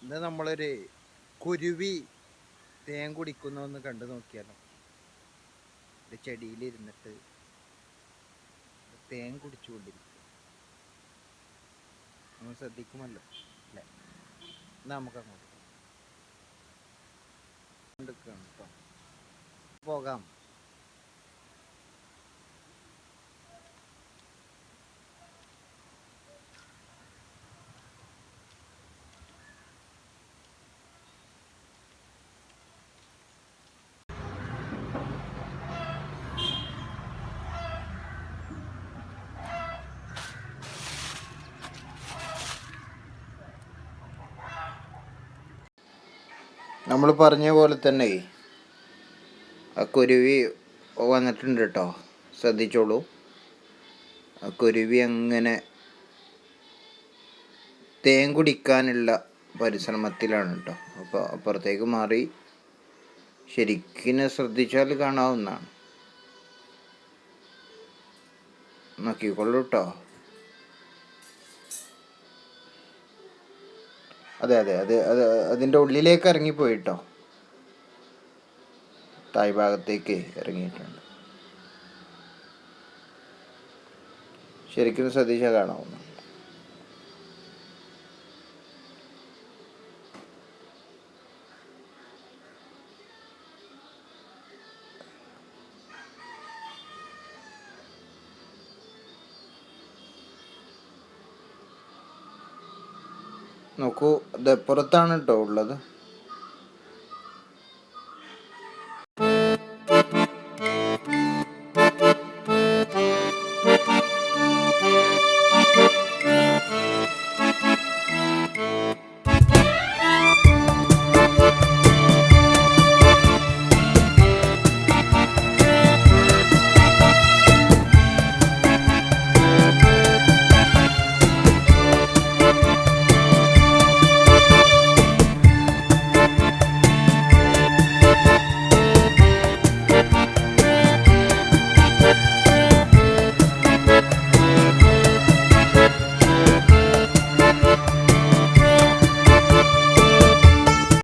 ഇത് നമ്മളൊരു കുരുവി തേൻ കുടിക്കുന്നൊന്ന് കണ്ടു നോക്കിയാലോ. ഒരു ചെടിയിലിരുന്നിട്ട് തേൻ കുടിച്ചുകൊണ്ടിരിക്കുക. നമ്മൾ ശ്രദ്ധിക്കുമല്ലോ അല്ലേ? നമുക്ക് അങ്ങോട്ട് കേട്ടോ, പോകാം. നമ്മൾ പറഞ്ഞ പോലെ തന്നെ ആ കുരുവി വന്നിട്ടുണ്ട് കേട്ടോ, ശ്രദ്ധിച്ചോളൂ. ആ കുരുവി അങ്ങനെ തേൻ കുടിക്കാനുള്ള പരിശ്രമത്തിലാണ് കേട്ടോ. അപ്പോൾ അപ്പുറത്തേക്ക് മാറി ശരിക്കും ശ്രദ്ധിച്ചാൽ കാണാവുന്നതാണ്. നോക്കിക്കൊള്ളൂ കേട്ടോ. അതെ അതെ അത് അത് അതിൻ്റെ ഉള്ളിലേക്ക് ഇറങ്ങിപ്പോയിട്ടോ, താഴ്ഭാഗത്തേക്ക് ഇറങ്ങിയിട്ടുണ്ട്. ശരിക്കും ശ്രദ്ധിച്ചാൽ കാണാവുന്ന. നോക്കൂ, ഇത് പുറത്താണ് കേട്ടോ ഉള്ളത്.